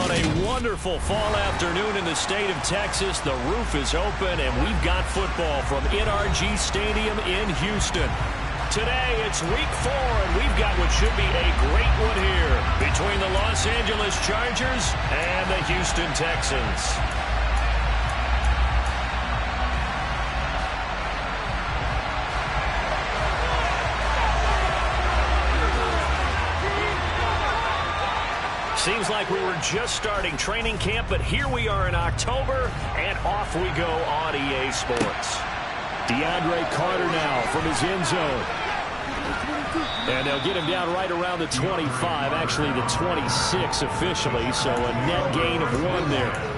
On a wonderful fall afternoon in the state of Texas, the roof is open, and we've got football from NRG Stadium in Houston. Today, it's week 4, and we've got what should be a great one here between the Los Angeles Chargers and the Houston Texans. Seems like we were just starting training camp, but here we are in October, and off we go on EA Sports. DeAndre Carter now from his end zone. And they'll get him down right around the 25, actually the 26 officially, so a net gain of 1 there.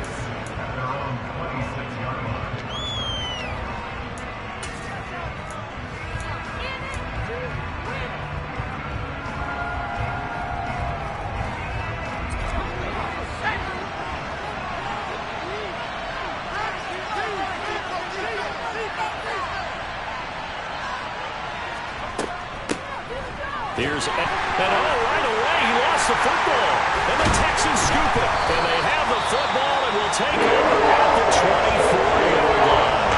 Here's right away, he lost the football. And the Texans scoop it. And they have the football and will take over at the 24-yard line.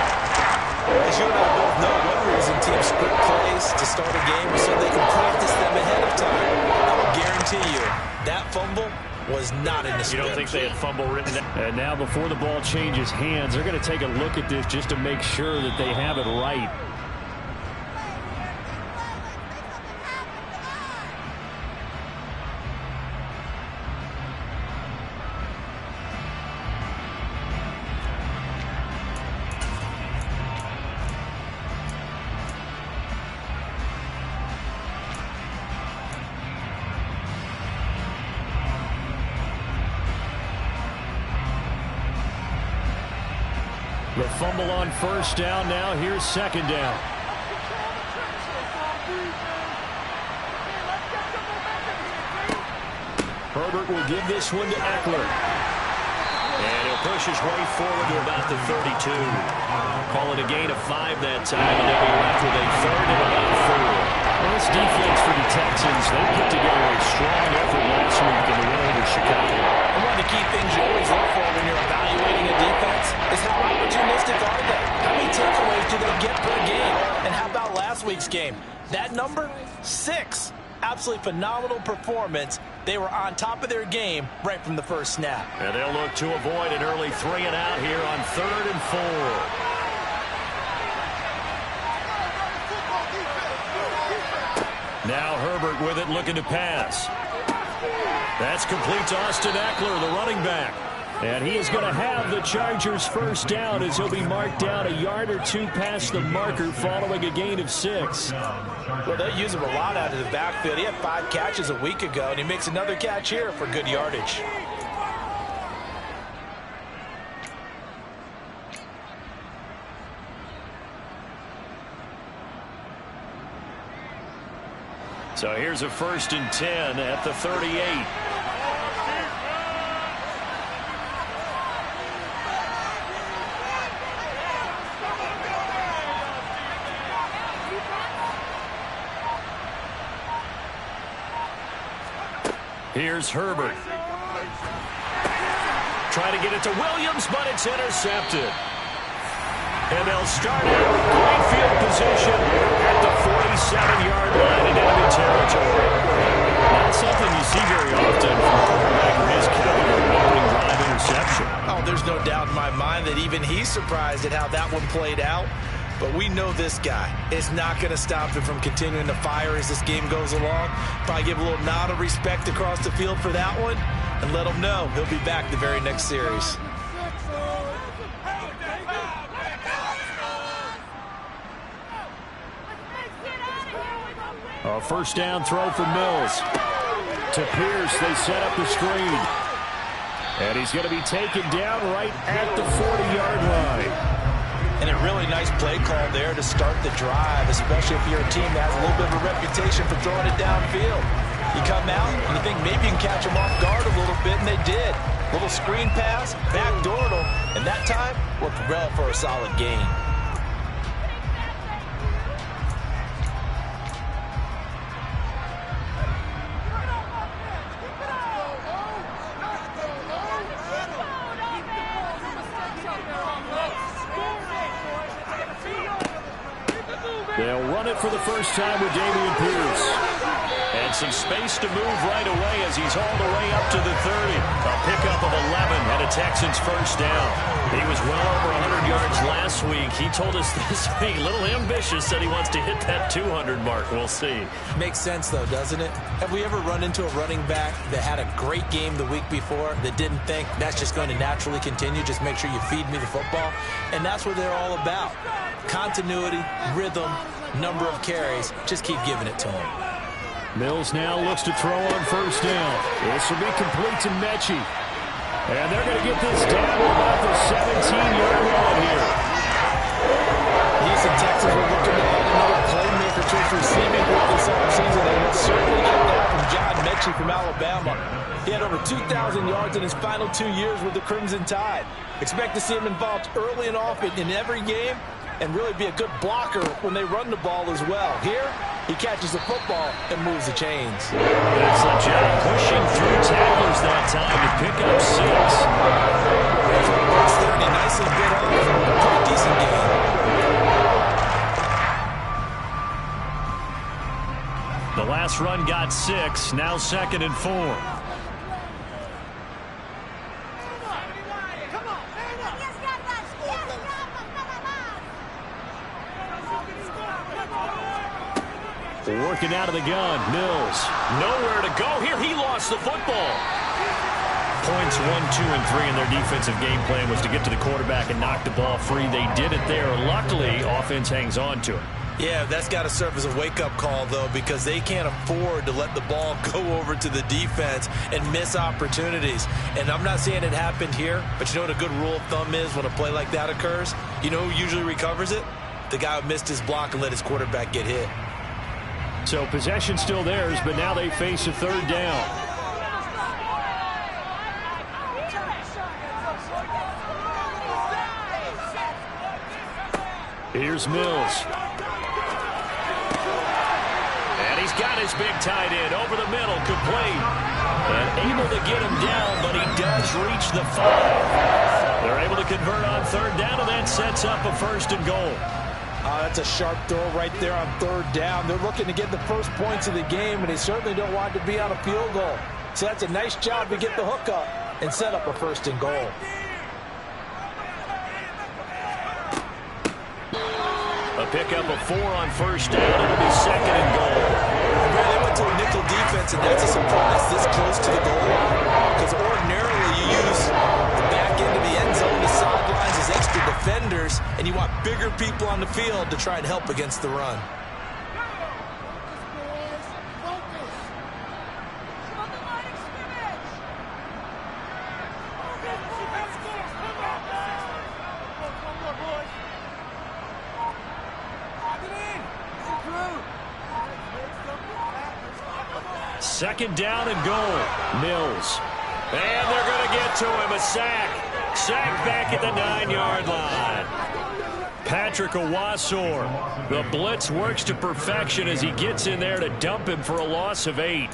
As you and I both know, one reason teams script plays to start a game is so they can practice them ahead of time. I will guarantee you, that fumble was not in the script. You don't think they had fumble written down? And now before the ball changes hands, they're going to take a look at this just to make sure that they have it right. The fumble on first down. Now here's second down. Herbert will give this one to Eckler. And he'll push his way forward to about the 32. Call it a gain of 5 that time, and they'll be left with a third and about 4. Well, this defense for the Texans, they put together a strong effort last week in the win over Chicago. And one of the key things you always look for when you're evaluating a defense is how opportunistic are they? How many takeaways do they get per game? And how about last week's game? That number, 6. Absolutely phenomenal performance. They were on top of their game right from the first snap. And they'll look to avoid an early 3-and-out here on 3rd and 4. Now Herbert with it, looking to pass. That's complete to Austin Eckler, the running back. And he is going to have the Chargers first down as he'll be marked down a yard or 2 past the marker following a gain of 6. Well, they use him a lot out of the backfield. He had 5 catches a week ago, and he makes another catch here for good yardage. So here's a 1st and 10 at the 38. Here's Herbert. Trying to get it to Williams, but it's intercepted. And they'll start out with great field position at the 47-yard line in enemy territory. Not something you see very often from a quarterback who is counting an opening drive interception. Oh, there's no doubt in my mind that even he's surprised at how that one played out. But we know this guy is not going to stop him from continuing to fire as this game goes along. Probably give a little nod of respect across the field for that one and let him know he'll be back the very next series. A first down throw for Mills. To Pierce, they set up the screen. And he's going to be taken down right at the 40-yard line. And a really nice play call there to start the drive, especially if you're a team that has a little bit of a reputation for throwing it downfield. You come out and you think maybe you can catch them off guard a little bit, and they did. Little screen pass, backdoored them, and that time worked well for a solid gain. They'll run it for the first time with Dameon Pierce. And some space to move right away as he's all the way up to the 30. A pickup of 11 and a Texans first down. He was well over 100 yards last week. He told us this week, a little ambitious, said he wants to hit that 200 mark. We'll see. Makes sense, though, doesn't it? Have we ever run into a running back that had a great game the week before that didn't think that's just going to naturally continue? Just make sure you feed me the football. And that's what they're all about. Continuity, rhythm, number of carries. Just keep giving it to him. Mills now looks to throw on first down. This will be complete to Mechie. And they're going to get this down to about the 17-yard line here. Houston Texans were looking to add another playmaker to his receiving group this offseason, and we'll certainly get that from John Mechie from Alabama. He had over 2,000 yards in his final 2 years with the Crimson Tide. Expect to see him involved early and often in every game, and really be a good blocker when they run the ball as well. Here, he catches the football and moves the chains. Excellent job pushing through tacklers that time to pick up 6. There's what works there, and he nicely bit off a pretty decent game. The last run got 6, now 2nd and 4. Working out of the gun, Mills. Nowhere to go here. He lost the football. Points 1, 2, and 3 in their defensive game plan was to get to the quarterback and knock the ball free. They did it there. Luckily, offense hangs on to it. Yeah, that's got to serve as a wake-up call, though, because they can't afford to let the ball go over to the defense and miss opportunities. And I'm not saying it happened here, but you know what a good rule of thumb is when a play like that occurs? You know who usually recovers it? The guy who missed his block and let his quarterback get hit. So possession still theirs, but now they face a 3rd down. Here's Mills. And he's got his big tight end over the middle, complete. And able to get him down, but he does reach the 5. They're able to convert on 3rd down, and that sets up a 1st and goal. That's a sharp throw right there on 3rd down. They're looking to get the first points of the game, and they certainly don't want to be on a field goal. So that's a nice job to get the hook up and set up a 1st and goal. A pickup of 4 on 1st down. It'll be 2nd and goal. They went to a nickel defense, and that's a surprise this close to the goal. Because ordinarily you use the back end of the end zone, the sidelines as extra defenders, and you want bigger people on the field to try and help against the run. Second down and goal. Mills. And they're going to get to him. A sack. Sack back at the 9-yard line. Patrick Owasor. The blitz works to perfection as he gets in there to dump him for a loss of 8.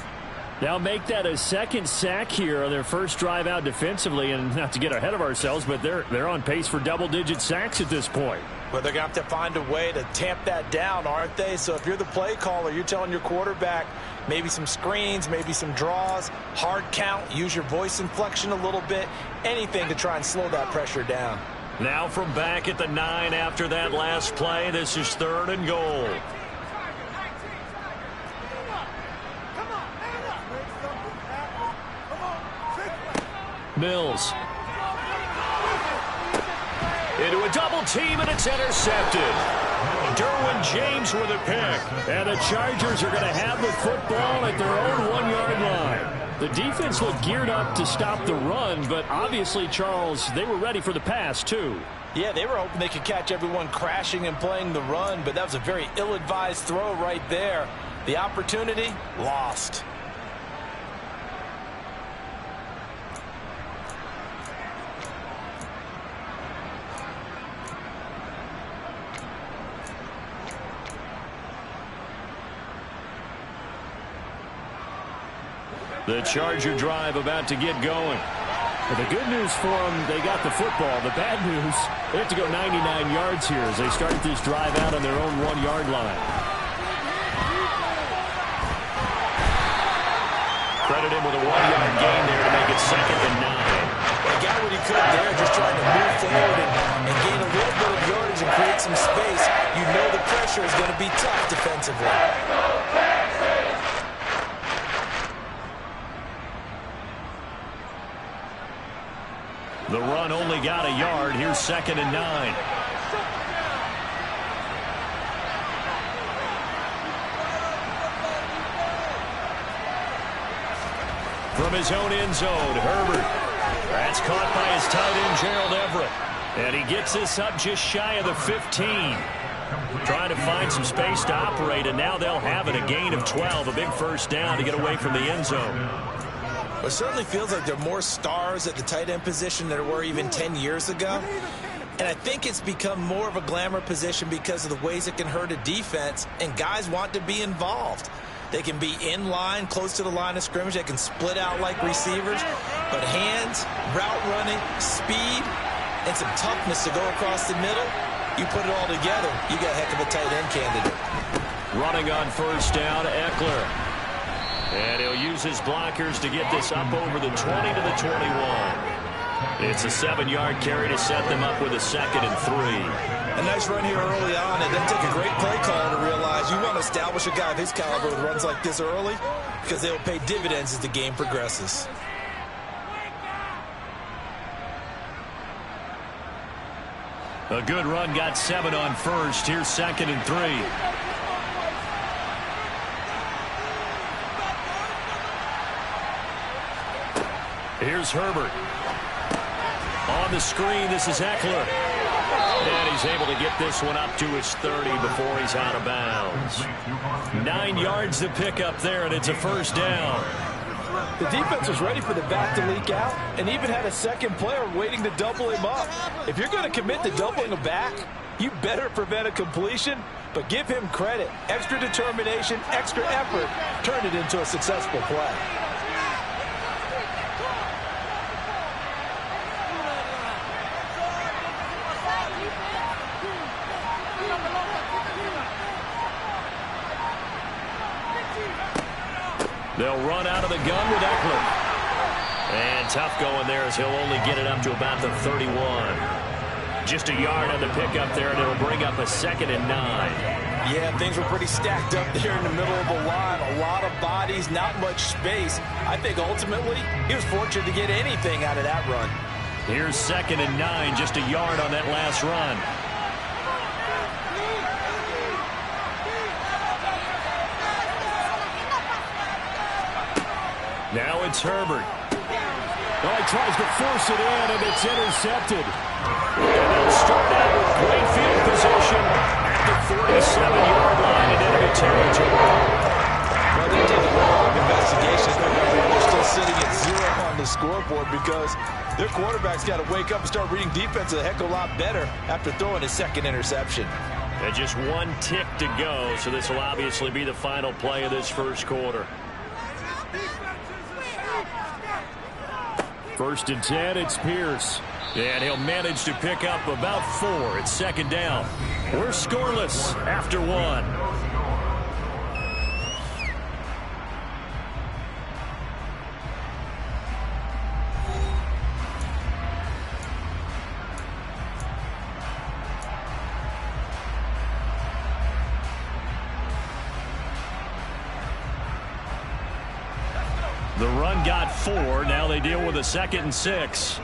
They'll make that a 2nd sack here on their first drive out defensively. And not to get ahead of ourselves, but they're on pace for double-digit sacks at this point. Well, they're going to have to find a way to tamp that down, aren't they? So if you're the play caller, you're telling your quarterback maybe some screens, maybe some draws, hard count, use your voice inflection a little bit, anything to try and slow that pressure down. Now from back at the 9 after that last play, this is 3rd and goal. Mills. Into a double team, and it's intercepted. Derwin James with a pick. And the Chargers are going to have the football at their own 1-yard line. The defense looked geared up to stop the run, but obviously, Charles, they were ready for the pass, too. Yeah, they were hoping they could catch everyone crashing and playing the run, but that was a very ill-advised throw right there. The opportunity, lost. The Charger drive about to get going. Well, the good news for them, they got the football. The bad news, they have to go 99 yards here as they start this drive out on their own 1-yard line. Credit him with a 1-yard gain there to make it 2nd and 9. He got what he could there, just trying to move forward and gain a little bit of yardage and create some space. You know the pressure is going to be tough defensively. The run only got a yard. Here's 2nd and 9. From his own end zone, Herbert. That's caught by his tight end, Gerald Everett. And he gets this up just shy of the 15. Trying to find some space to operate, and now they'll have it. A gain of 12, a big first down to get away from the end zone. It certainly feels like there are more stars at the tight end position than there were even 10 years ago. And I think it's become more of a glamour position because of the ways it can hurt a defense, and guys want to be involved. They can be in line, close to the line of scrimmage. They can split out like receivers. But hands, route running, speed, and some toughness to go across the middle, you put it all together, you got a heck of a tight end candidate. Running on first down, Eckler. And he'll use his blockers to get this up over the 20 to the 21. It's a 7-yard carry to set them up with a 2nd and 3. A nice run here early on. It doesn't take a great play call to realize you want to establish a guy of his caliber with runs like this early because they'll pay dividends as the game progresses. A good run, got 7 on first. Here's 2nd and 3. Here's Herbert. On the screen, this is Eckler. And he's able to get this one up to his 30 before he's out of bounds. 9 yards to pick up there, and it's a first down. The defense was ready for the back to leak out and even had a second player waiting to double him up. If you're going to commit to doubling a back, you better prevent a completion, but give him credit. Extra determination, extra effort turned it into a successful play. They'll run out of the gun with Eckler. And tough going there as he'll only get it up to about the 31. Just a yard on the pickup there, and it'll bring up a 2nd and 9. Yeah, things were pretty stacked up there in the middle of the line. A lot of bodies, not much space. I think ultimately he was fortunate to get anything out of that run. Here's 2nd and 9, just a yard on that last run. Now it's Herbert. Oh, he tries to force it in, and it's intercepted. And they'll start out with great field position at the 47-yard line in enemy territory. Well, they're taking a long investigation. They're still sitting at 0 on the scoreboard because their quarterback's got to wake up and start reading defense a heck of a lot better after throwing his 2nd interception. And just 1 tick to go, so this will obviously be the final play of this first quarter. 1st and 10, it's Pierce. And he'll manage to pick up about 4. It's 2nd down. We're scoreless after 1. The run got 4. Now they deal with a 2nd and 6.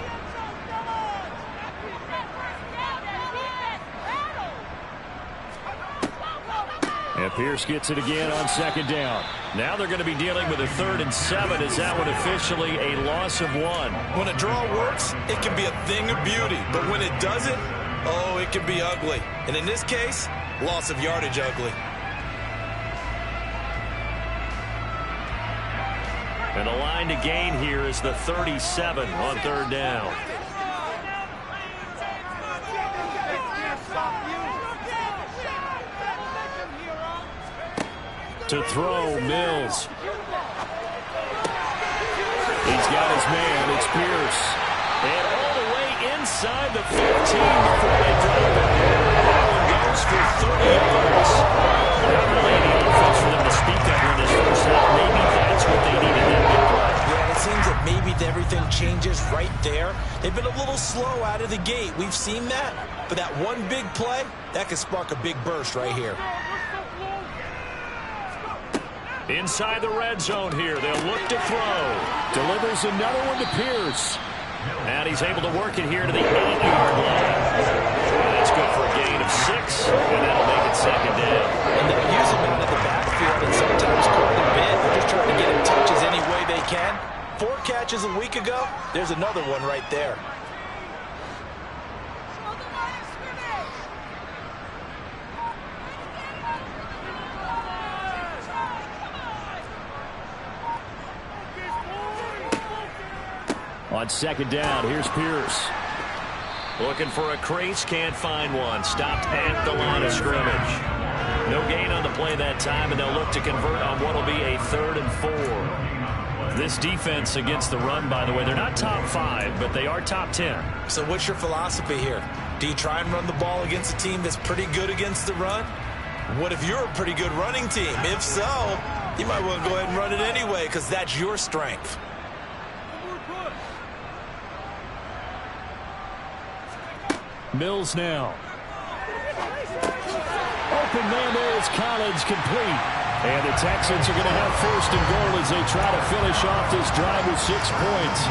And Pierce gets it again on 2nd down. Now they're going to be dealing with a 3rd and 7. Is that one officially a loss of 1? When a draw works, it can be a thing of beauty. But when it doesn't, oh, it can be ugly. And in this case, loss of yardage ugly. And the line to gain here is the 37 on 3rd down. To throw, Mills. He's got his man. It's Pierce. inside the 15 before they drop it. That one goes for 30 yards. Not really any offense for them to speak of in this first half. Maybe that's what they needed, that big play. Yeah, it seems that maybe everything changes right there. They've been a little slow out of the gate. We've seen that. But that one big play, that could spark a big burst right here. Inside the red zone here. They'll look to throw. Delivers another one to Pierce. And he's able to work it here to the 8-yard line. That's good for a gain of 6, and that'll make it second down. And they'll use him out of the backfield and sometimes quite a bit. They're just trying to get him touches any way they can. 4 catches a week ago. There's another one right there. On second down, here's Pierce. Looking for a crease, can't find one. Stopped at the line of scrimmage. No gain on the play that time, and they'll look to convert on what will be a 3rd and 4. This defense against the run, by the way, they're not top 5, but they are top 10. So what's your philosophy here? Do you try and run the ball against a team that's pretty good against the run? What if you're a pretty good running team? If so, you might want to go ahead and run it anyway because that's your strength. Mills now. Open man there is Collins, complete. And the Texans are going to have 1st and goal as they try to finish off this drive with 6 points.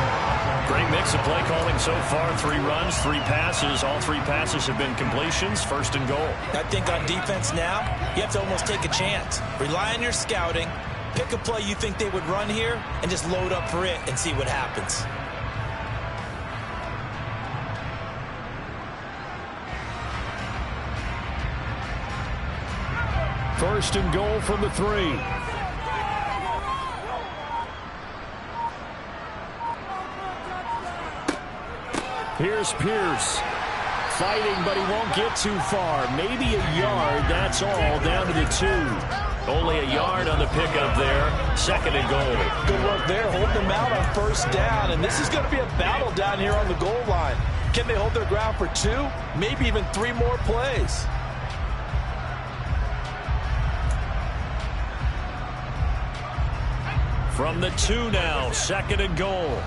Great mix of play calling so far. 3 runs, 3 passes. All 3 passes have been completions. 1st and goal. I think on defense now, you have to almost take a chance. Rely on your scouting. Pick a play you think they would run here and just load up for it and see what happens. 1st and goal from the 3. Here's Pierce. Fighting, but he won't get too far. Maybe a yard, that's all, down to the 2. Only a yard on the pickup there. 2nd and goal. Good work there, hold them out on 1st down, and this is going to be a battle down here on the goal line. Can they hold their ground for 2? Maybe even 3 more plays. From the 2 now, 2nd and goal.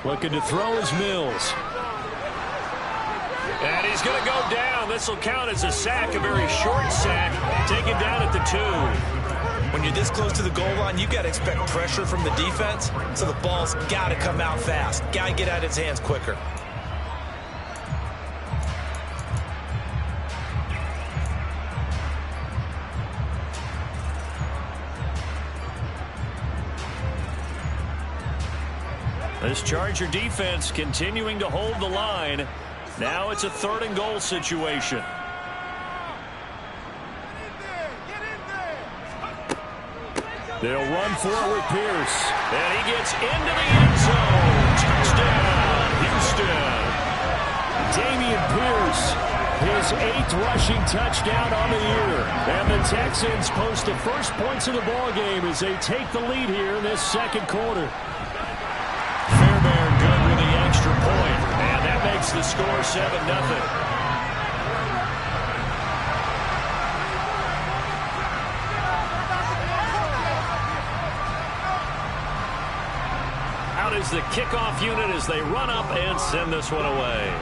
Looking to throw is Mills. And he's going to go down. This will count as a sack, a very short sack. Taken down at the 2. When you're this close to the goal line, you got to expect pressure from the defense, so the ball's got to come out fast. Got to get out of his hands quicker. This Charger defense continuing to hold the line. Now it's a 3rd and goal situation. They'll run for it with Pierce. And he gets into the end zone. Touchdown, Houston. Damian Pierce, his 8th rushing touchdown on the year. And the Texans post the first points of the ballgame as they take the lead here in this 2nd quarter. Fairbairn good with the extra point, and that makes the score 7-0. Out is the kickoff unit as they run up and send this one away.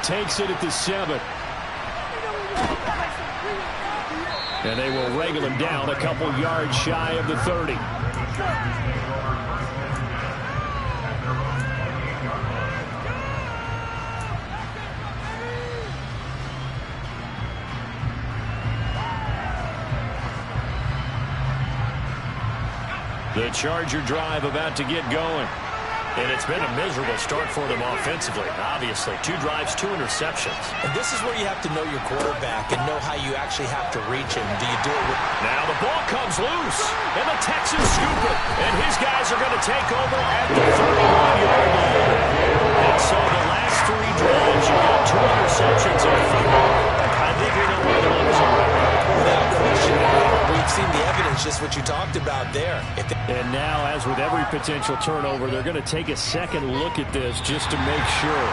Takes it at the 7. And they will wrangle him down a couple yards shy of the 30. The Charger drive about to get going. And it's been a miserable start for them offensively. Obviously, 2 drives, 2 interceptions. And this is where you have to know your quarterback and know how you actually have to reach him. Do you do it with... Now the ball comes loose, and the Texans scoop it. And his guys are going to take over at the 31-yard line. And so the last 3 drives, you got 2 interceptions in football. I think we know where the numbers are right now. Without question, we've seen the what you talked about there. And now, as with every potential turnover, they're going to take a second look at this just to make sure.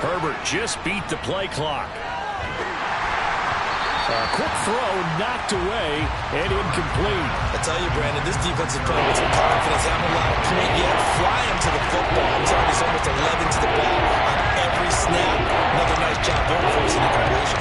Herbert just beat the play clock. A quick throw knocked away and incomplete. I tell you, Brandon, this defense is playing with some confidence. Haven't allowed a point yet. Flying to the football. I'm sorry, he's almost 11 to the ball on every snap. Another nice job there forcing the completion.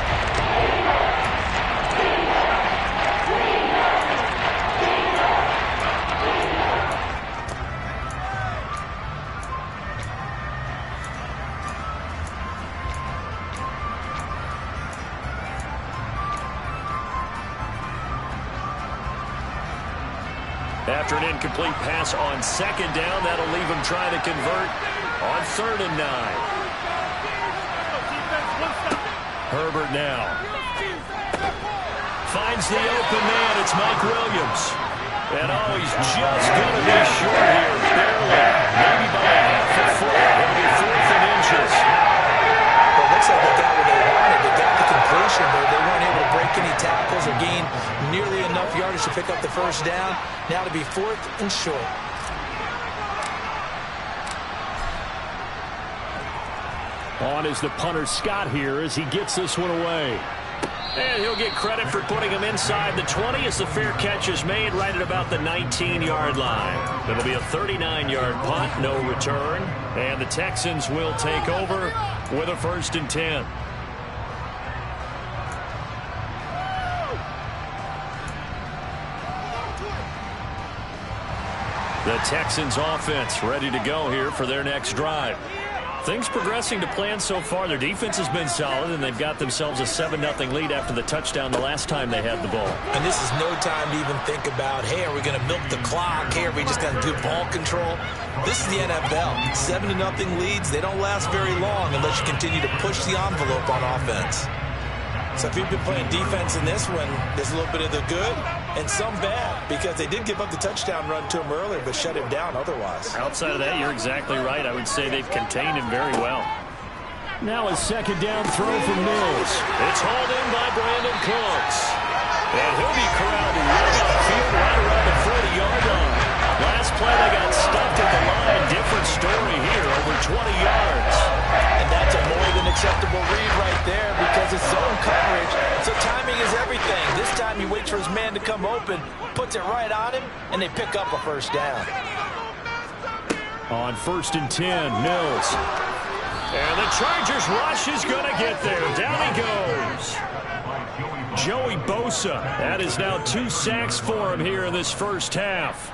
After an incomplete pass on second down, that'll leave him trying to convert on 3rd and 9. Herbert now finds the open man. It's Mike Williams. And oh, he's just going to be short here, barely. Maybe by a half a foot. It'll be 4th and inches. Well, it looks like they got what they wanted. They got the completion, but they weren't able to break any tackles or gain nearly enough yardage to pick up the first down. Now to be 4th and short. On is the punter Scott here as he gets this one away. And he'll get credit for putting him inside the 20 as the fair catch is made right at about the 19-yard line. It'll be a 39-yard punt, no return. And the Texans will take over with a 1st and 10. The Texans offense ready to go here for their next drive. Things progressing to plan so far. Their defense has been solid, and they've got themselves a 7-0 lead after the touchdown the last time they had the ball. And this is no time to even think about, hey, are we going to milk the clock? Hey, are we just going to do ball control? This is the NFL. 7-0 leads, they don't last very long unless you continue to push the envelope on offense. So if you've been playing defense in this one, there's a little bit of the good and some bad, because they did give up the touchdown run to him earlier, but shut him down otherwise. Outside of that, you're exactly right. I would say they've contained him very well. Now a 2nd down throw from Mills. It's hauled in by Brandon Cooks. And he'll be corralled right up the field, right around the 40-yard line. Last play, they got stuffed at the line. Different story here, over 20 yards. And that's a more than acceptable read right there because it's zone coverage. So timing is everything. This time he waits for his man to come open, puts it right on him, and they pick up a 1st down. On 1st and 10, Mills. And the Chargers rush is going to get there. Down he goes. Joey Bosa. That is now 2 sacks for him here in this first half.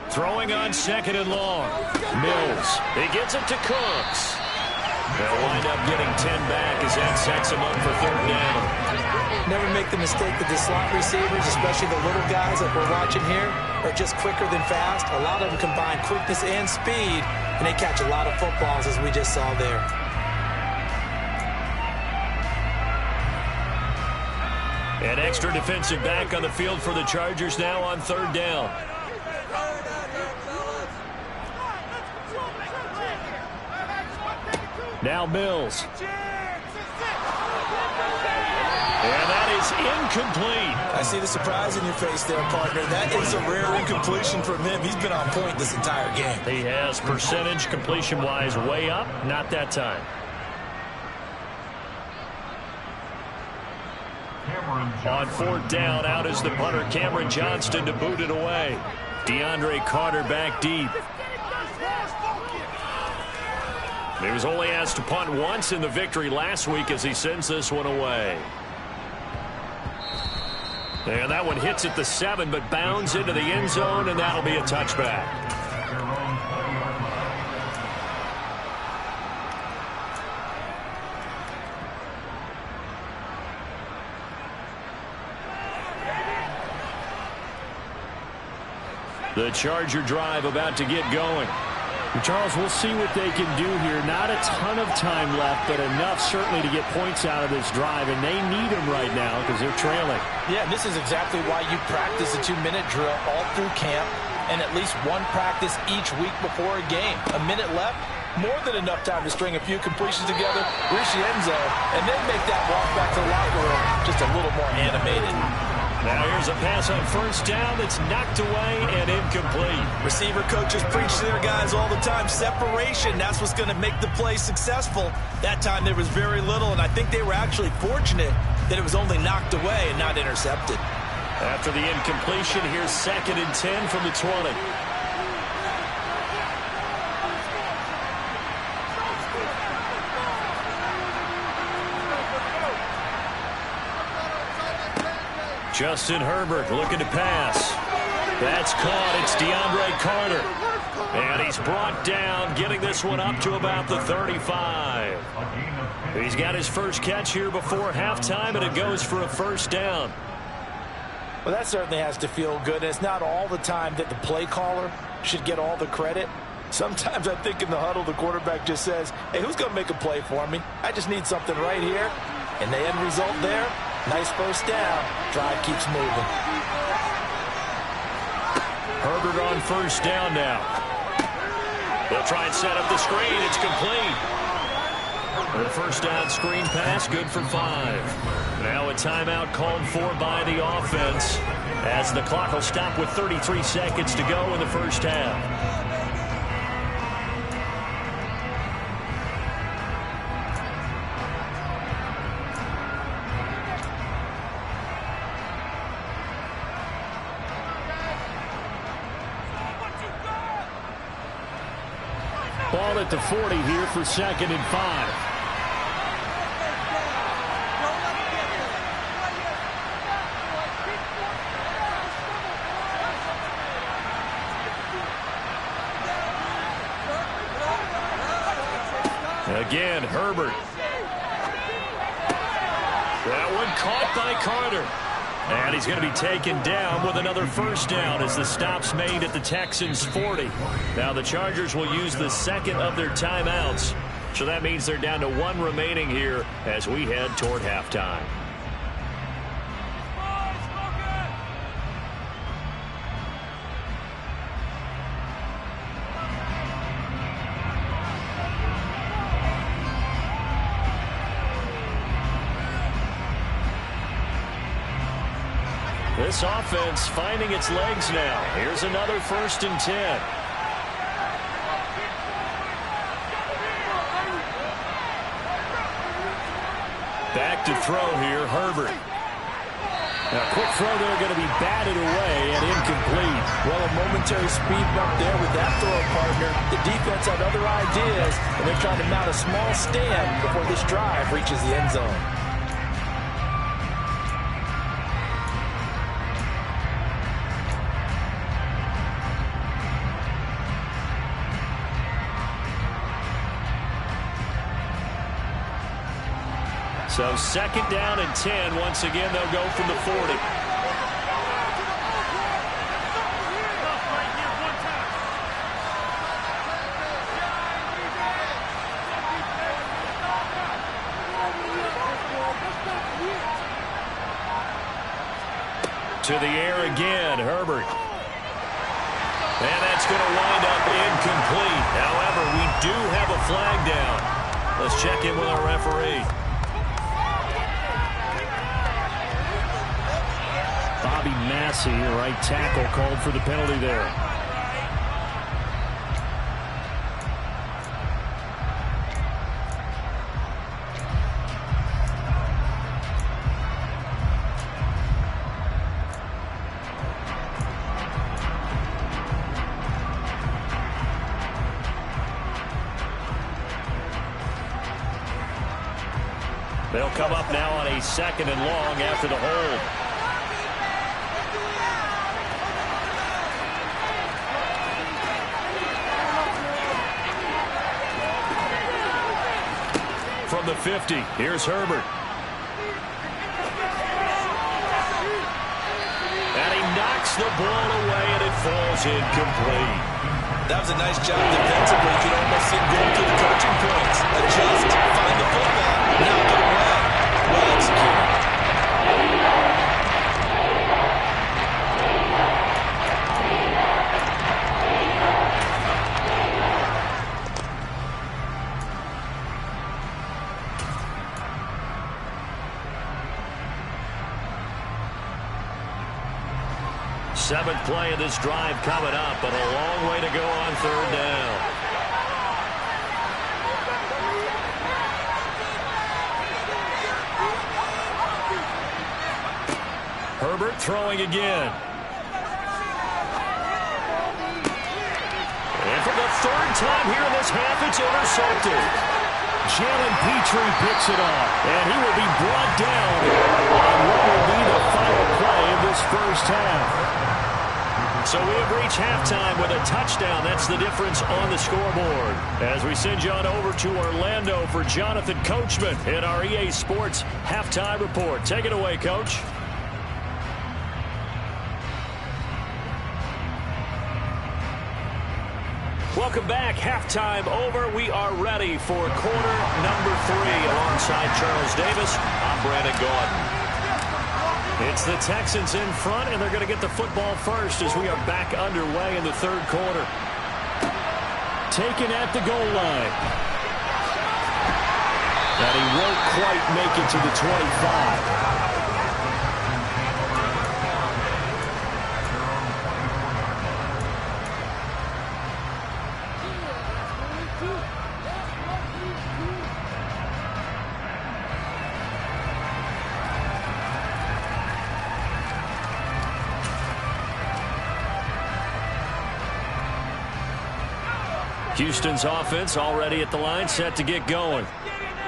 Throwing on 2nd and long. Mills. He gets it to Cooks. They'll wind up getting 10 back as that sets him up for 3rd down. Never make the mistake that the slot receivers, especially the little guys that we're watching here, are just quicker than fast. A lot of them combine quickness and speed, and they catch a lot of footballs, as we just saw there. An extra defensive back on the field for the Chargers now on 3rd down. Now Mills. And that is is incomplete. I see the surprise in your face there, partner. That is a rare incompletion from him. He's been on point this entire game. He has percentage completion-wise way up. Not that time. On fourth down, out is the punter, Cameron Johnston, to boot it away. DeAndre Carter back deep. He was only asked to punt once in the victory last week as he sends this one away. And that one hits at the 7, but bounds into the end zone, and that'll be a touchback. The Charger drive about to get going. And Charles, we'll see what they can do here. Not a ton of time left, but enough certainly to get points out of this drive, and they need them right now because they're trailing. Yeah, and this is exactly why you practice a 2-minute drill all through camp and at least one practice each week before a game. A minute left, more than enough time to string a few completions together, reach the end zone, and then make that walk back to the locker room just a little more animated. Now here's a pass on first down that's knocked away and incomplete. Receiver coaches preach to their guys all the time. Separation, that's what's going to make the play successful. That time there was very little, and I think they were actually fortunate that it was only knocked away and not intercepted. After the incompletion, here's 2nd and 10 from the 20. Justin Herbert looking to pass. That's caught. It's DeAndre Carter. And he's brought down, getting this one up to about the 35. He's got his first catch here before halftime, and it goes for a first down. Well, that certainly has to feel good. It's not all the time that the play caller should get all the credit. Sometimes I think in the huddle, the quarterback just says, hey, who's going to make a play for me? I just need something right here. And the end result there, nice first down. Drive keeps moving. Herbert on first down now. They'll try and set up the screen. It's complete. The first down screen pass, good for 5. Now a timeout called for by the offense as the clock will stop with 33 seconds to go in the first half. Ball at the 40 here for 2nd and 5. Again, Herbert. That one caught by Carter. And he's going to be taken down with another first down as the stop's made at the Texans' 40. Now the Chargers will use the second of their timeouts. So that means they're down to 1 remaining here as we head toward halftime. This offense finding its legs now. Here's another 1st and 10. Back to throw here, Herbert. Now, quick throw there, going to be batted away and incomplete. Well, a momentary speed bump there with that throw, partner. The defense had other ideas, and they're trying to mount a small stand before this drive reaches the end zone. So 2nd down and 10. Once again, they'll go from the 40. To the air again, Herbert. And that's going to wind up incomplete. However, we do have a flag down. Let's check in with our referee. Massey, right tackle, called for the penalty there. They'll come up now on a 2nd and long after the hold. From the 50, here's Herbert. And he knocks the ball away, and it falls incomplete. That was a nice job defensively. You could almost see him going through the coaching points. Adjust, find the football, knock it away. Well executed. Seventh play of this drive coming up, but a long way to go on 3rd down. Herbert throwing again. And for the 3rd time here in this half, it's intercepted. Jalen Petrie picks it off, and he will be brought down on what will be the final play of this first half. So we have reached halftime with a touchdown. That's the difference on the scoreboard. As we send you on over to Orlando for Jonathan Coachman in our EA Sports Halftime Report. Take it away, Coach. Welcome back. Halftime over. We are ready for quarter number 3 alongside Charles Davis. I'm Brandon Gaudin. It's the Texans in front, and they're going to get the football first as we are back underway in the 3rd quarter. Taken at the goal line. And he won't quite make it to the 25. Houston's offense already at the line, set to get going.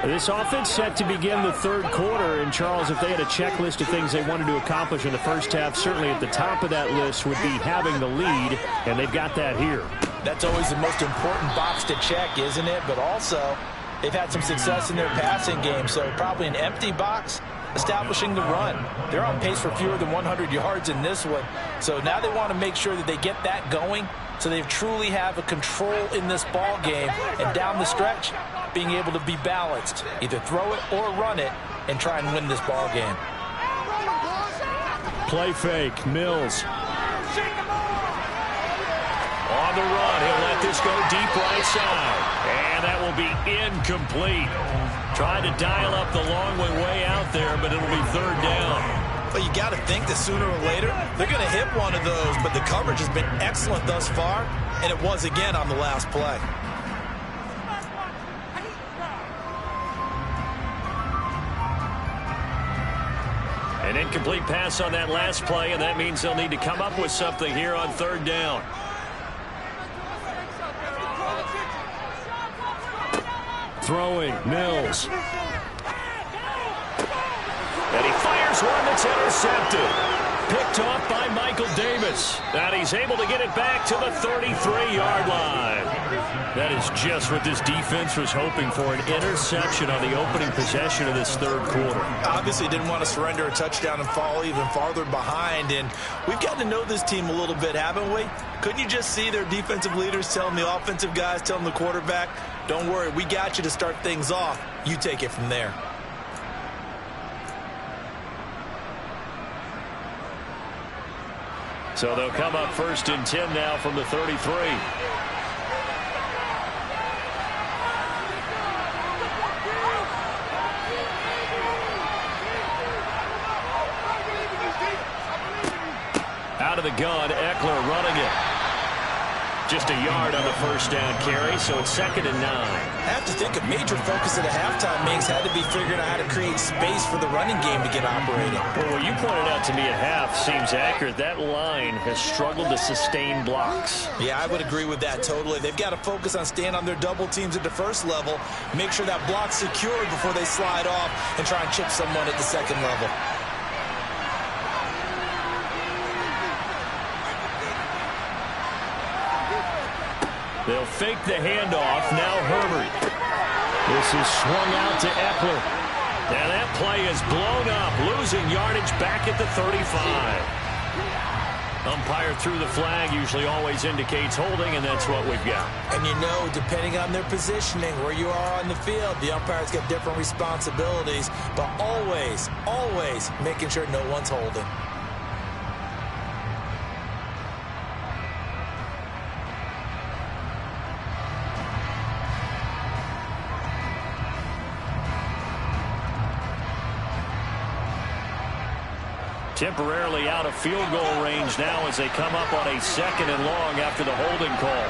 This offense set to begin the 3rd quarter. And, Charles, if they had a checklist of things they wanted to accomplish in the first half, certainly at the top of that list would be having the lead, and they've got that here. That's always the most important box to check, isn't it? But also, they've had some success in their passing game, so probably an empty box, establishing the run. They're on pace for fewer than 100 yards in this one, so now they want to make sure that they get that going so they truly have a control in this ball game, and down the stretch, being able to be balanced, either throw it or run it, and try and win this ball game. Play fake, Mills. On the run, he'll let this go deep right side, and that will be incomplete. Tried to dial up the long way out there, but it'll be 3rd down. But you got to think that sooner or later, they're going to hit one of those. But the coverage has been excellent thus far, and it was again on the last play. An incomplete pass on that last play, and that means they'll need to come up with something here on 3rd down. Throwing, Mills. And he fires one that's intercepted. Picked off by Michael Davis. And he's able to get it back to the 33-yard line. That is just what this defense was hoping for, an interception on the opening possession of this 3rd quarter. Obviously didn't want to surrender a touchdown and fall even farther behind. And we've gotten to know this team a little bit, haven't we? Couldn't you just see their defensive leaders telling the offensive guys, telling the quarterback, don't worry, we got you to start things off. You take it from there. So they'll come up 1st and 10 now from the 33. Out of the gun, Eckler running it. Just a yard on the first down carry, so it's 2nd and 9. I have to think a major focus at the halftime, Mings, had to be figuring out how to create space for the running game to get operating. Well, what you pointed out to me at half seems accurate. That line has struggled to sustain blocks. Yeah, I would agree with that totally. They've got to focus on staying on their double teams at the first level, make sure that block's secured before they slide off and try and chip someone at the second level. They'll fake the handoff. Now Herbert. This is swung out to Eckler. And that play is blown up, losing yardage back at the 35. Umpire threw the flag, usually always indicates holding, and that's what we've got. And you know, depending on their positioning, where you are on the field, the umpires get different responsibilities, but always, always making sure no one's holding. Temporarily out of field goal range now as they come up on a 2nd and long after the holding call.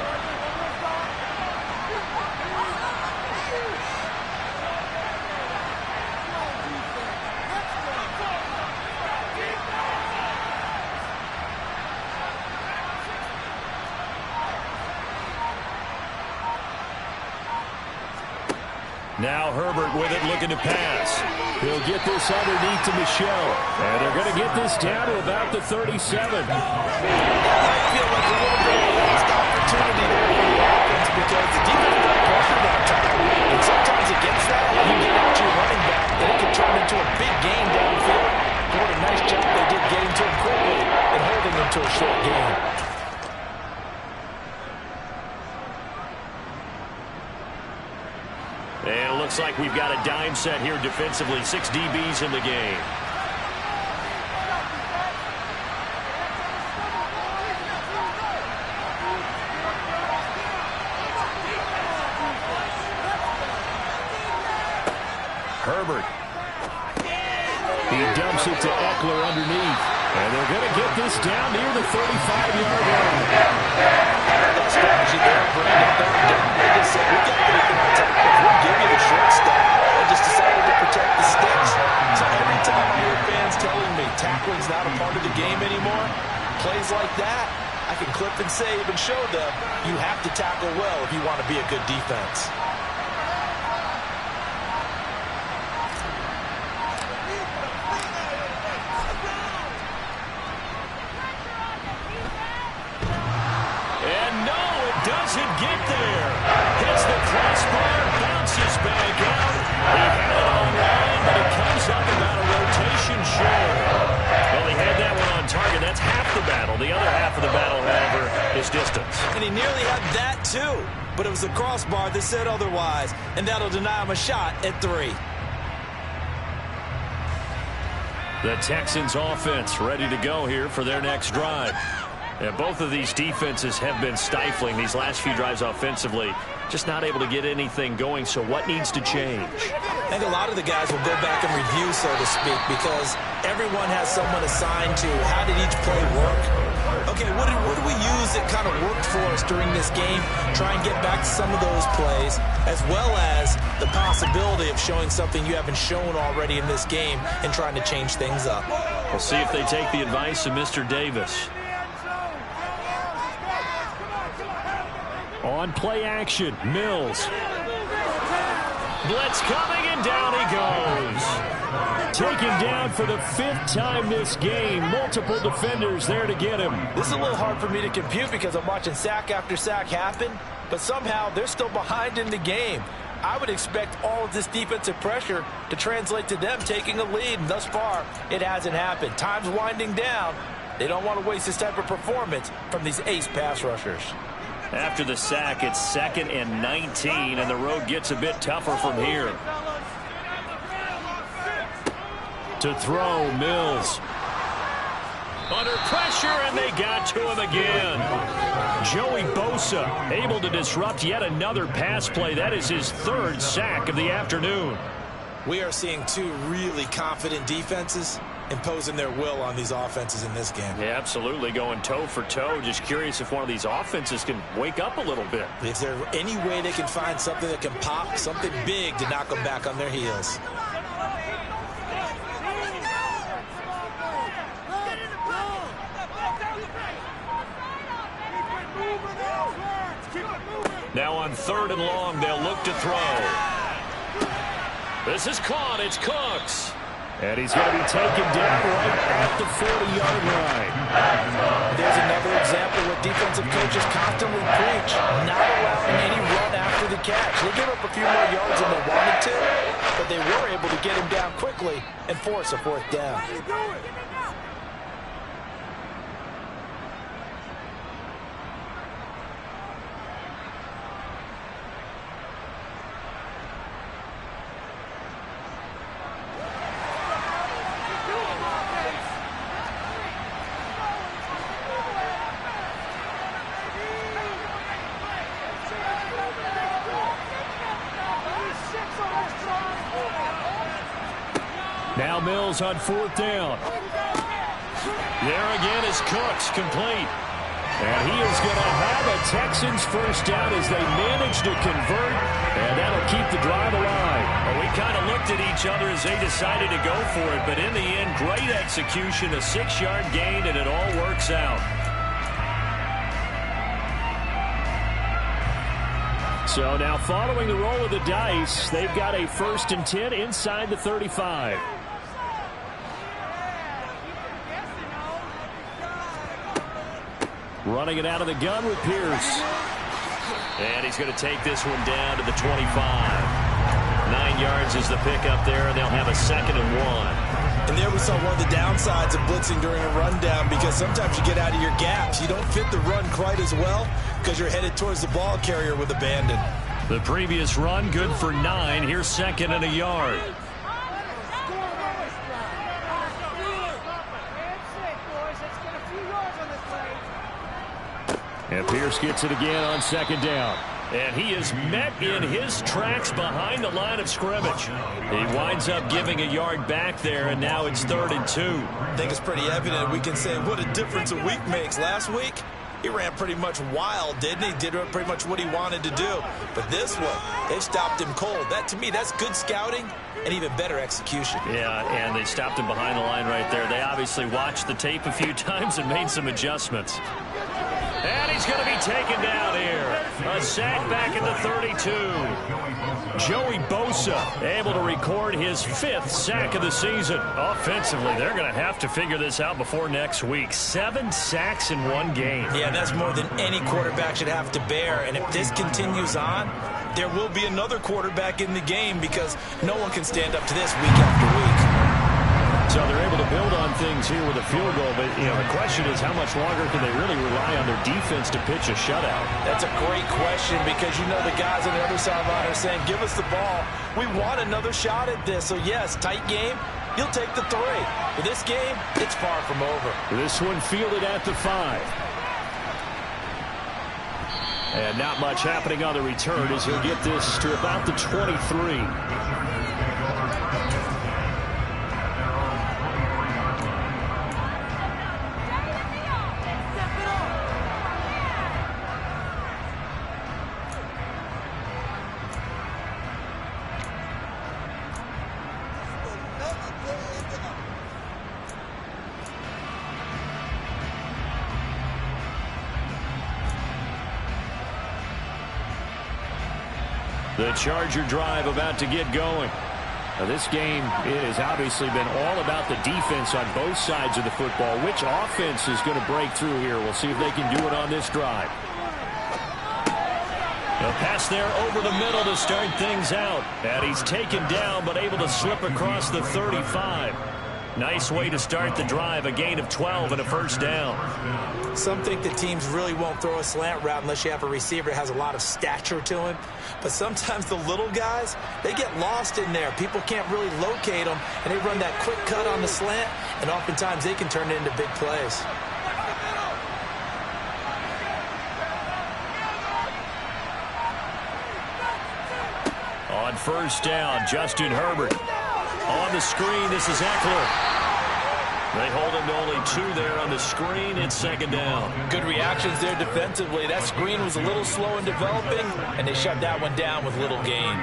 Now Herbert with it, looking to pass. He'll get this underneath to Michelle. And they're going to get this down to about the 37. I feel like a little bit of a lost opportunity there for the offense because the defense got pressure that time. And sometimes against that, you get out your running back, and it can turn into a big game downfield. What a nice job they did getting to him quickly and holding him to a short game. And it looks like we've got a dime set here defensively. 6 DBs in the game. Herbert. He dumps it to Eckler underneath. And they're going to get this down near the 35-yard line. That strategy there, Brandon, third down. They just said, we got everything on top of. We'll give you the short stuff. They just decided to protect the sticks. So every time I hear fans telling me tackling's not a part of the game anymore, plays like that, I can clip and save and show them you have to tackle well if you want to be a good defense. Doesn't get there. Hits the crossbar, bounces back out. He had it online, but it comes up about a rotation short. Well, he had that one on target. That's half the battle. The other half of the battle, however, is distance. And he nearly had that, too. But it was the crossbar that said otherwise, and that'll deny him a shot at 3. The Texans offense ready to go here for their next drive. And both of these defenses have been stifling these last few drives offensively. Just not able to get anything going, so what needs to change? I think a lot of the guys will go back and review, so to speak, because everyone has someone assigned to how did each play work. Okay, what do we use that kind of worked for us during this game? Try and get back to some of those plays, as well as the possibility of showing something you haven't shown already in this game and trying to change things up. We'll see if they take the advice of Mr. Davis. On play action, Mills. Blitz coming, and down he goes. Taken down for the 5th time this game. Multiple defenders there to get him. This is a little hard for me to compute because I'm watching sack after sack happen, but somehow they're still behind in the game. I would expect all of this defensive pressure to translate to them taking a lead, and thus far, it hasn't happened. Time's winding down. They don't want to waste this type of performance from these ace pass rushers. After the sack, it's 2nd and 19, and the road gets a bit tougher from here. To throw, Mills. Under pressure, and they got to him again. Joey Bosa able to disrupt yet another pass play. That is his 3rd sack of the afternoon. We are seeing two really confident defenses imposing their will on these offenses in this game. Yeah, absolutely, going toe for toe. Just curious if one of these offenses can wake up a little bit. Is there any way they can find something that can pop, something big to knock them back on their heels? Now on 3rd and long, they'll look to throw. This is caught. It's Cooks. And he's going to be taken down right at the 40-yard line. There's another example where defensive coaches constantly preach, not allowing any run after the catch. They gave up a few more yards than they wanted to, but they were able to get him down quickly and force a 4th down. Now Mills on 4th down. There again is Cooks, complete. And he is going to have a Texans 1st down as they manage to convert, and that'll keep the drive alive. Well, we kind of looked at each other as they decided to go for it, but in the end, great execution, a 6-yard gain, and it all works out. So now following the roll of the dice, they've got a 1st and 10 inside the 35. Running it out of the gun with Pierce. And he's going to take this one down to the 25. 9 yards is the pickup there, and they'll have a 2nd and 1. And there we saw one of the downsides of blitzing during a rundown, because sometimes you get out of your gaps. You don't fit the run quite as well because you're headed towards the ball carrier with abandon. The previous run, good for 9. Here's 2nd and a yard. And Pierce gets it again on 2nd down. And he is met in his tracks behind the line of scrimmage. He winds up giving a yard back there, and now it's 3rd and 2. I think it's pretty evident. We can say what a difference a week makes. Last week, he ran pretty much wild, didn't he? Did pretty much what he wanted to do. But this one, they stopped him cold. That, to me, that's good scouting and even better execution. Yeah, and they stopped him behind the line right there. They obviously watched the tape a few times and made some adjustments. And he's going to be taken down here. A sack back at the 32. Joey Bosa able to record his 5th sack of the season. Offensively, they're going to have to figure this out before next week. 7 sacks in one game. Yeah, that's more than any quarterback should have to bear. And if this continues on, there will be another quarterback in the game, because no one can stand up to this week after week. So they're able to build on things here with a field goal, but the question is, how much longer can they really rely on their defense to pitch a shutout? That's a great question, because the guys on the other sideline are saying, give us the ball. We want another shot at this. So yes, tight game, you'll take the 3. But this game, it's far from over. This one fielded at the 5. And not much happening on the return as he'll get this to about the 23. The Charger drive about to get going. Now, this game, it has obviously been all about the defense on both sides of the football. Which offense is going to break through here? We'll see if they can do it on this drive. A pass there over the middle to start things out. And he's taken down, but able to slip across the 35. Nice way to start the drive, a gain of 12 and a 1st down. Some think that teams really won't throw a slant route unless you have a receiver that has a lot of stature to him. But sometimes the little guys, they get lost in there. People can't really locate them, and they run that quick cut on the slant, and oftentimes they can turn it into big plays. On first down, Justin Herbert. On the screen, this is Eckler. They hold him to only 2 there on the screen. It's second down. Good reactions there defensively. That screen was a little slow in developing, and they shut that one down with little gain.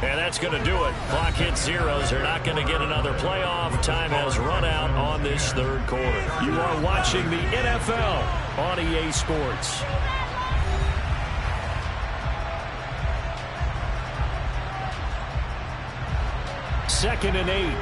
And that's going to do it. Clock hits zeros. They're not going to get another playoff. Time has run out on this third quarter. You are watching the NFL on EA Sports. Second and 8.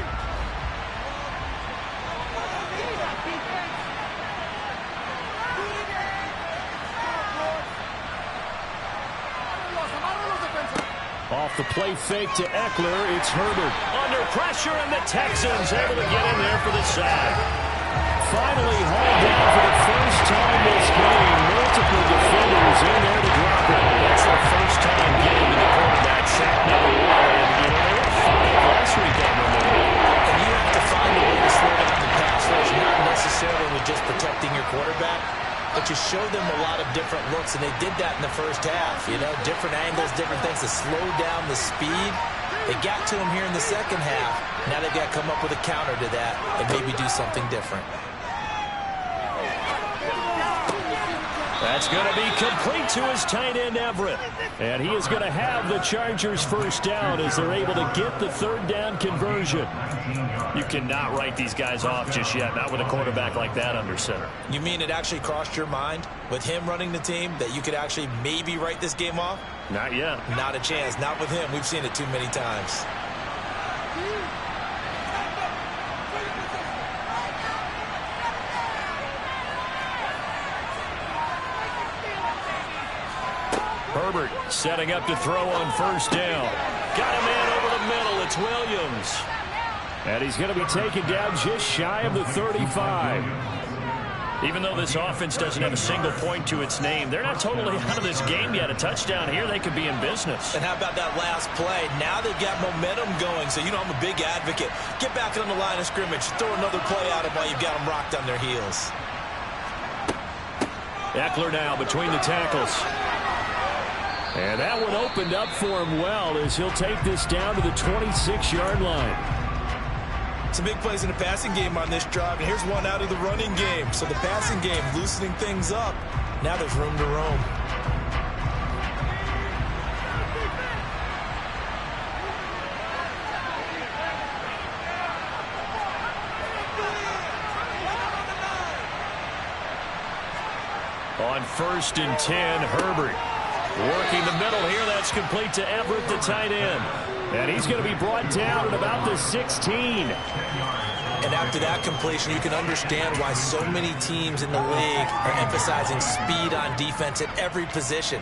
Off the play fake to Eckler, it's Herbert. Under pressure, and the Texans able to get in there for the sack. Finally hauled down for the first time this game. Multiple defenders in there to drop it. That's their first time getting to the quarterback sack number 1. And, you know, they were fine last week on the move. And you have to find a way to slow down the pass rush, not necessarily with just protecting your quarterback, but you show them a lot of different looks, and they did that in the first half. You know, different angles, different things to slow down the speed. They got to him here in the second half. Now they've got to come up with a counter to that and maybe do something different. That's going to be complete to his tight end, Everett. And he is going to have the Chargers first down as they're able to get the third down conversion. You cannot write these guys off just yet, not with a quarterback like that under center. You mean it actually crossed your mind with him running the team that you could actually maybe write this game off? Not yet. Not a chance. Not with him. We've seen it too many times. Herbert setting up to throw on first down. Got a man over the middle. It's Williams. And he's going to be taken down just shy of the 35. Even though this offense doesn't have a single point to its name, they're not totally out of this game yet. A touchdown here, they could be in business. And how about that last play? Now they've got momentum going. So, you know, I'm a big advocate. Get back on the line of scrimmage. Throw another play at them while you've got them rocked on their heels. Eckler now between the tackles. And that one opened up for him well as he'll take this down to the 26-yard line. Some big plays in the passing game on this drive, and here's one out of the running game. So the passing game loosening things up. Now there's room to roam. On first and 10, Herbert. Working the middle here, that's complete to Everett, the tight end. And he's going to be brought down at about the 16. And after that completion, you can understand why so many teams in the league are emphasizing speed on defense at every position.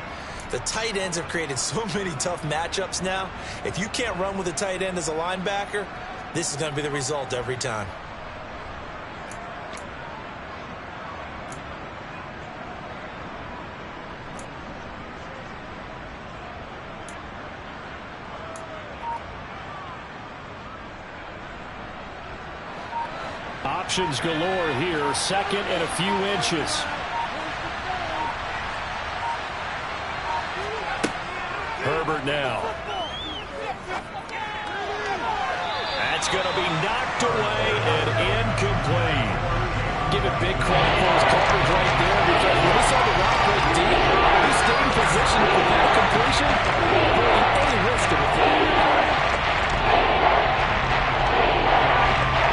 The tight ends have created so many tough matchups now. If you can't run with a tight end as a linebacker, this is going to be the result every time. Options galore here, second and a few inches. Herbert now. That's going to be knocked away and incomplete. Give it big credit for his coverage right there, because when he saw the route break deep, he stayed in position to prevent a completion, avoiding any risk of a throw.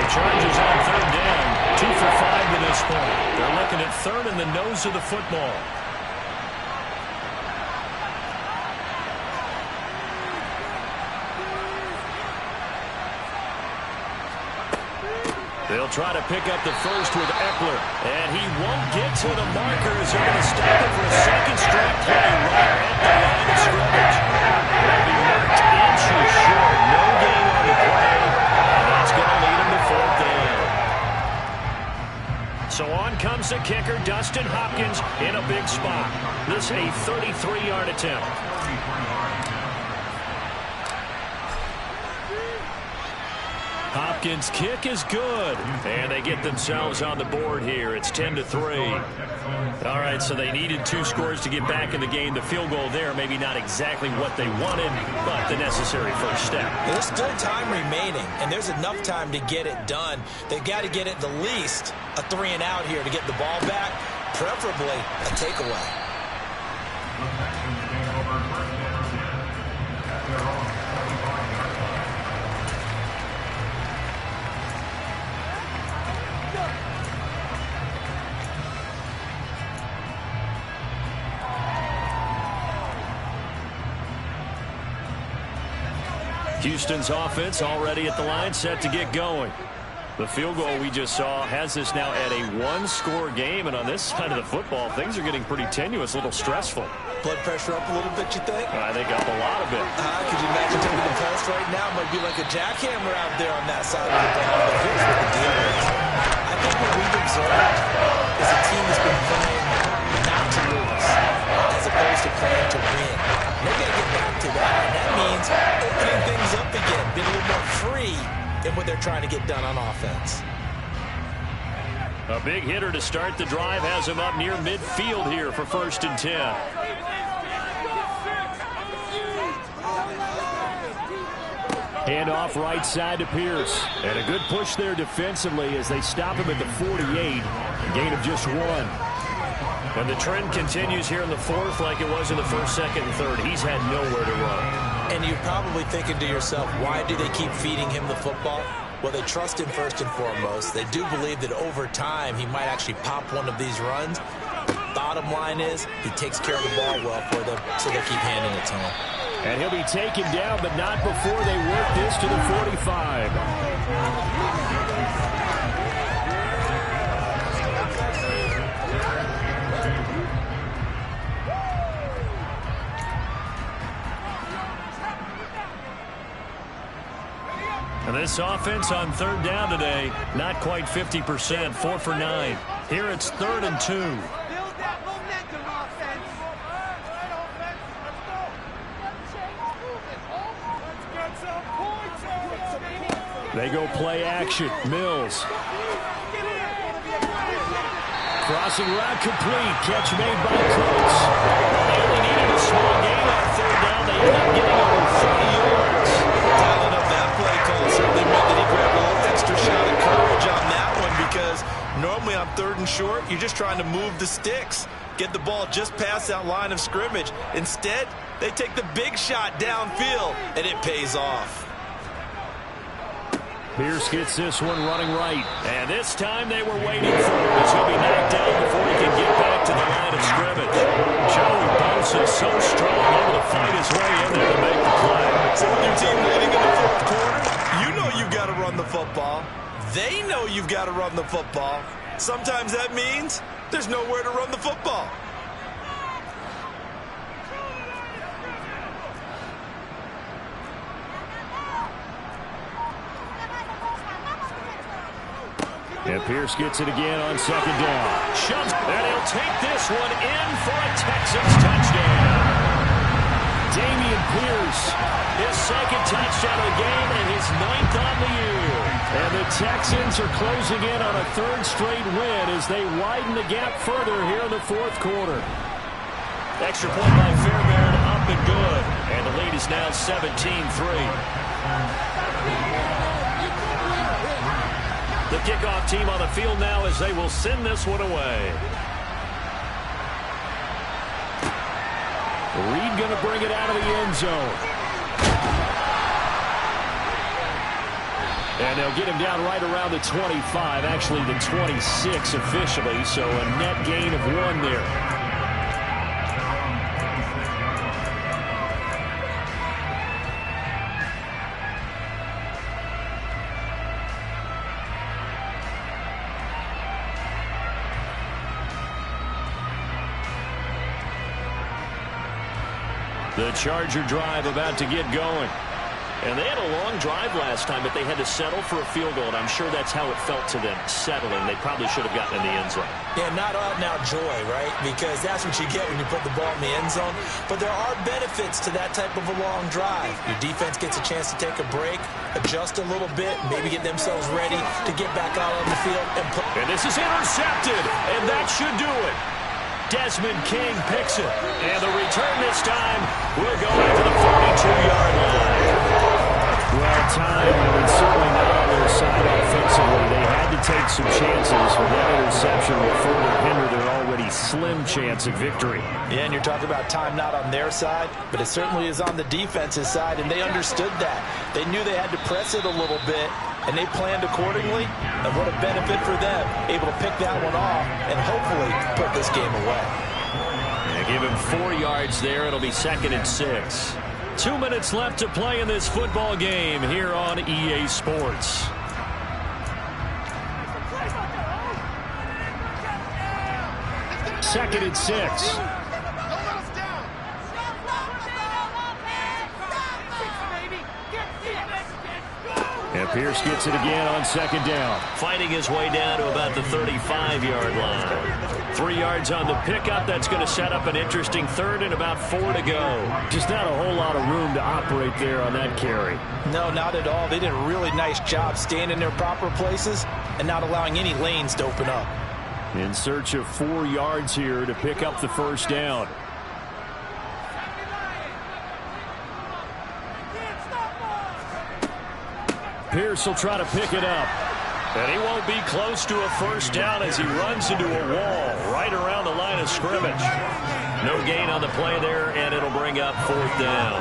Chargers on third down, 2 for 5 to this point. They're looking at third in the nose of the football. They'll try to pick up the first with Eckler, and he won't get to the markers. They're going to stop it for a second straight play right at the line of scrimmage. They'll be marked inches short. No gain on the play. That's going to lead him to fourth down. So on comes the kicker, Dustin Hopkins, in a big spot. This a 33-yard attempt. Hopkins' kick is good. And they get themselves on the board here. It's 10-3. All right, so they needed 2 scores to get back in the game. The field goal there, maybe not exactly what they wanted, but the necessary first step. There's still time remaining, and there's enough time to get it done. They've got to get at the least a 3-and-out here to get the ball back, preferably a takeaway. Houston's offense already at the line, set to get going. The field goal we just saw has us now at a 1-score game, and on this side of the football, things are getting pretty tenuous, a little stressful. Blood pressure up a little bit, you think? I think up a lot of it. Could you imagine taking the pulse right now? Might be like a jackhammer out there on that side of the ball. But here's what the deal is. I think what we've observed is a team that's been playing not to lose as opposed to playing to win. They've got to get back to that, and that means opening things up again, being a little more free in what they're trying to get done on offense. A big hitter to start the drive has him up near midfield here for 1st and 10. Handoff right side to Pierce. And a good push there defensively as they stop him at the 48. Gain of just 1. And the trend continues here in the 4th like it was in the 1st, 2nd, and 3rd. He's had nowhere to run. And you're probably thinking to yourself, why do they keep feeding him the football? Well, they trust him first and foremost. They do believe that over time he might actually pop one of these runs. The bottom line is he takes care of the ball well for them, so they keep handing it to him. And he'll be taken down, but not before they work this to the 45. And this offense on 3rd down today, not quite 50%, 4 for 9. Here it's 3rd and 2. They go play action. Mills. Crossing route complete. Catch made by Coates. They only needed a small gain on 3rd down. They end up getting over 30 yards. Dialing up that play call certainly meant that he grabbed a little extra shot of courage on that one, because normally on 3rd and short, you're just trying to move the sticks, get the ball just past that line of scrimmage. Instead, they take the big shot downfield, and it pays off. Pierce gets this one running right. And this time they were waiting for him as he'll be knocked down before he can get back to the line of scrimmage. Joey Bosa is so strong, able to fight his way in there to make the play. So with your team leading in the 4th quarter, you know you've got to run the football. They know you've got to run the football. Sometimes that means there's nowhere to run the football. And Pierce gets it again on 2nd down. Shoves, and he'll take this one in for a Texans touchdown. Dameon Pierce, his 2nd touchdown of the game and his 9th on the year. And the Texans are closing in on a 3rd straight win as they widen the gap further here in the 4th quarter. Extra point by Fairbairn, up and good. And the lead is now 17-3. The kickoff team on the field now as they will send this one away. Reed going to bring it out of the end zone. And they'll get him down right around the 25, actually the 26 officially, so a net gain of 1 there. The Charger drive about to get going. And they had a long drive last time, but they had to settle for a field goal, and I'm sure that's how it felt to them, settling. They probably should have gotten in the end zone. Yeah, not out now joy, right? Because that's what you get when you put the ball in the end zone. But there are benefits to that type of a long drive. Your defense gets a chance to take a break, adjust a little bit, maybe get themselves ready to get back out on the field. And this is intercepted, and that should do it. Desmond King picks it, and the return this time will go into the 42-yard line. Well timed, and certainly not on their side offensively. They had to take some chances, but that interception will further hinder their already slim chance at victory. Yeah, and you're talking about time not on their side, but it certainly is on the defense's side, and they understood that. They knew they had to press it a little bit, and they planned accordingly, and what a benefit for them, able to pick that one off and hopefully put this game away. Yeah, give him 4 yards there. It'll be 2nd and 6. 2 minutes left to play in this football game here on EA Sports. Second and 6. And Pierce gets it again on 2nd down. Fighting his way down to about the 35-yard line. 3 yards on the pickup. That's going to set up an interesting 3rd and about 4 to go. Just not a whole lot of room to operate there on that carry. No, not at all. They did a really nice job staying in their proper places and not allowing any lanes to open up. In search of 4 yards here to pick up the 1st down. Pierce will try to pick it up. And he won't be close to a 1st down as he runs into a wall right around the line of scrimmage. No gain on the play there, and it'll bring up 4th down.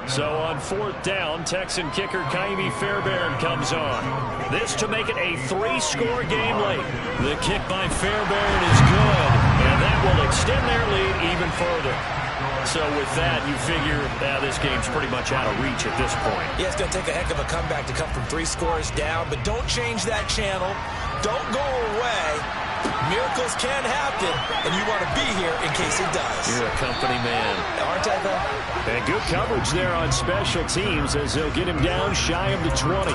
So on 4th down, Texan kicker Kaimi Fairbairn comes on. This to make it a 3-score game late. The kick by Fairbairn is good, and that will extend their lead even further. So with that, you figure this game's pretty much out of reach at this point. Yeah, it's going to take a heck of a comeback to come from 3 scores down, but don't change that channel. Don't go away. Miracles can happen, and you want to be here in case it does. You're a company man. Aren't I, though? And good coverage there on special teams as they'll get him down shy of the 20.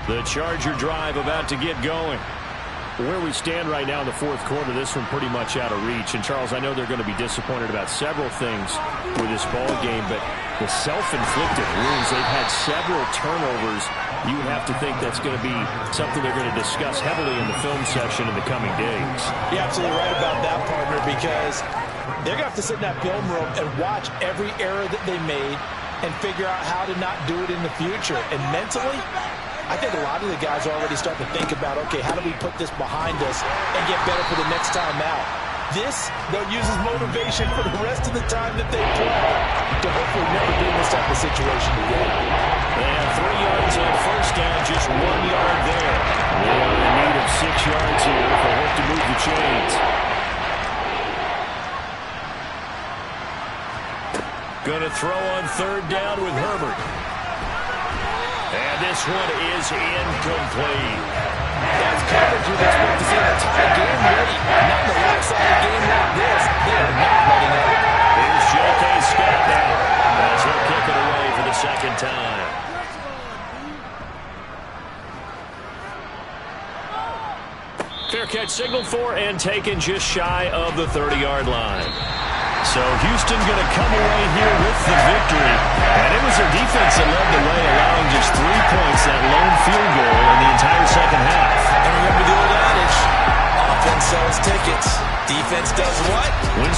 The Charger drive about to get going. Where we stand right now in the 4th quarter, this one pretty much out of reach. And, Charles, I know they're going to be disappointed about several things with this ball game, but the self-inflicted wounds, they've had several turnovers. You have to think that's going to be something they're going to discuss heavily in the film session in the coming days. You're absolutely right about that, partner, because they're going to have to sit in that film room and watch every error that they made and figure out how to not do it in the future. And mentally, I think a lot of the guys are already starting to think about, okay, how do we put this behind us and get better for the next time out? This, they'll use as motivation for the rest of the time that they play to hopefully never be in this type of situation again. They have 3 yards on 1st down, just 1 yard there. They are in need of 6 yards here if they hope to move the chains. Going to throw on 3rd down with Herbert. And this one is incomplete. That's coverage you'd expect to see an entire game ready. Not in the lopsided game like this. They are not letting up. Here's J.K. Scott now as he'll kick it away for the 2nd time. Fair catch signaled for and taken just shy of the 30-yard line. So Houston going to come away here with the victory. And it was their defense that led the way, allowing just 3 points, that lone field goal in the entire 2nd half. And remember the old adage, offense sells tickets. Defense does what? Wins